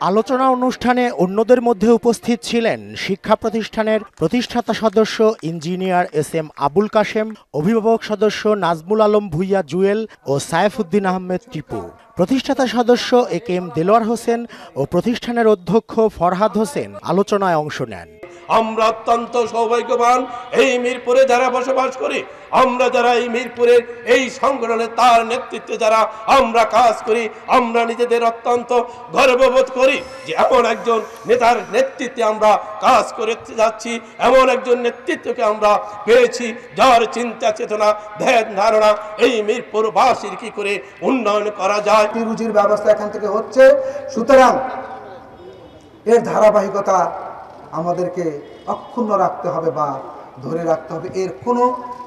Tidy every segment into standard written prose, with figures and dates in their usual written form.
আলোচনা অনুষ্ঠানে অন্যদের মধ্যে উপস্থিত ছিলেন শিক্ষা প্রতিষ্ঠানের প্রতিষ্ঠাতা সদস্য ইঞ্জিনিয়ার এস.এম. আবুল কাশেম, অভিভাবক সদস্য নাজমুল আলম ভূঁইয়া জুয়েল ও সাইফুদ্দিন আহমেদ টিপু, প্রতিষ্ঠাতা সদস্য এ.কে.এম. দেলোয়ার হোসেন ও প্রতিষ্ঠানের অধ্যক্ষ ফরহাদ হোসেন আলোচনায় অংশ নেন। আমরা অত্যন্ত সৌভাগ্যবান এই মিরপুরে যারা বসবাস করি, আমরা যারা এই মিরপুরের এই সংগঠনে তার নেতৃত্বে যারা আমরা কাজ করি, আমরা নিজেদের অত্যন্ত গর্ববোধ করি যে এমন একজন নেতার নেতৃত্বে আমরা কাজ করে যাচ্ছি, এমন একজন নেতৃত্বকে আমরা পেয়েছি যার চিন্তা চেতনা ধ্যান ধারণা এই মিরপুরবাসীর কি করে উন্নয়ন করা যায়। রুজির ব্যবস্থা এখান থেকে হচ্ছে, সুতরাং এর ধারাবাহিকতা আমাদেরকে অক্ষুণ্ণ রাখতে হবে বা ধরে রাখতে হবে, এর কোনো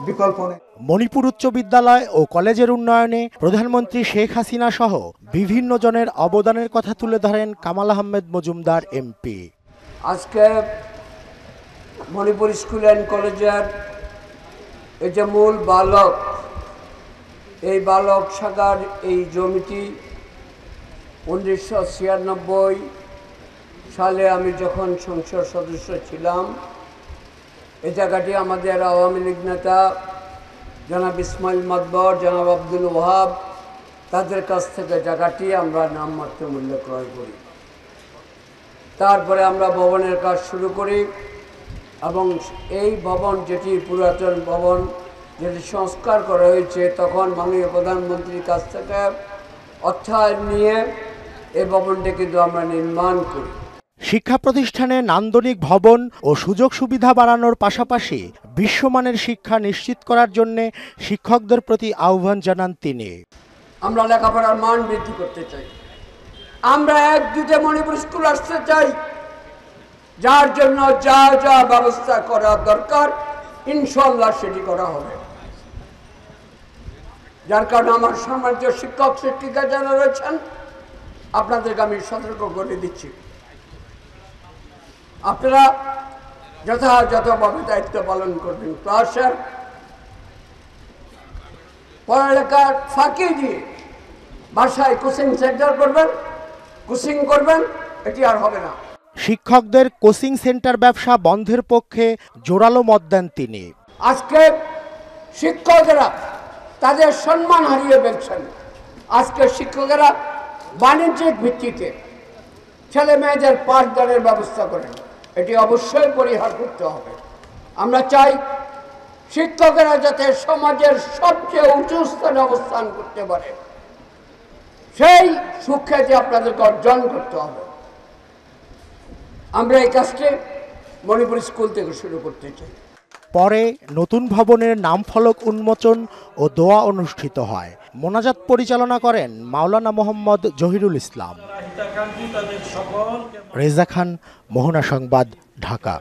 বিকল্প নেই। মণিপুর উচ্চ বিদ্যালয় ও কলেজের উন্নয়নে প্রধানমন্ত্রী শেখ হাসিনা সহ বিভিন্ন জনের অবদানের কথা তুলে ধরেন কামাল আহমেদ মজুমদার এমপি। আজকে মণিপুর স্কুল অ্যান্ড কলেজের এই যে মূল বালক, এই বালক শাখার এই জমিটি 1996 সালে আমি যখন সংসদ সদস্য ছিলাম, এই জায়গাটি আমাদের আওয়ামী লীগ নেতা জনাব ইসমাইল মাতবর, জনাব আব্দুল ওয়াহাব, তাদের কাছ থেকে জায়গাটি আমরা নামমাত্র মূল্যে ক্রয় করি। তারপরে আমরা ভবনের কাজ শুরু করি এবং এই ভবন, যেটি পুরাতন ভবন, যেটি সংস্কার করা হয়েছে, তখন মাননীয় প্রধানমন্ত্রীর কাছ থেকে অর্থায়ন নিয়ে এই ভবনটি কিন্তু আমরা নির্মাণ করি। শিক্ষা প্রতিষ্ঠানে নান্দনিক ভবন ও সুযোগ সুবিধা বাড়ানোর পাশাপাশি বিশ্বমানের শিক্ষা নিশ্চিত করার জন্য শিক্ষকদের প্রতি আহ্বান জানান তিনি। আমরা লেখাপড়ার মান বৃদ্ধি করতে চাই, আমরা একজুটে মণিপুর স্কুল আসতে চাই, যার জন্য যা যা ব্যবস্থা করা দরকার ইনশাল্লাহ সেটি করা হবে। যার কারণে আমার সমাজ শিক্ষক শিক্ষিকা যারা রয়েছেন, আপনাদেরকে আমি সতর্ক করে দিচ্ছি, আপনারা যথাযথভাবে দায়িত্ব পালন করবেন। ক্লাসের পড়ালেখার ফাঁকি দিয়ে বাসায় কোচিং সেন্টার করবেন, কোচিং করবেন, এটি আর হবে না। শিক্ষকদের কোচিং সেন্টার ব্যবসা বন্ধের পক্ষে জোরালো মত দেন তিনি। আজকে শিক্ষকেরা তাদের সম্মান হারিয়ে ফেলছেন। আজকে শিক্ষকেরা বাণিজ্যিক ভিত্তিতে ছেলে মেয়েদের পাঠদানের ব্যবস্থা করেন, এটি অবশ্যই পরিহার করতে হবে। আমরা চাই শিক্ষকেরা যাতে সমাজের সবচেয়ে উঁচু স্থানে অবস্থান করতে পারে, সেই সুখ্যাতি আপনাদেরকে অর্জন করতে হবে। আমরা এই কাজটি মণিপুর স্কুল থেকে শুরু করতে চাই। পরে নতুন ভবনের নাম ফলক উন্মোচন ও দোয়া অনুষ্ঠিত হয়। মোনাজাত পরিচালনা করেন মাওলানা মোহাম্মদ জহিরুল ইসলাম। রেজা খান, মোহনা সংবাদ, ঢাকা।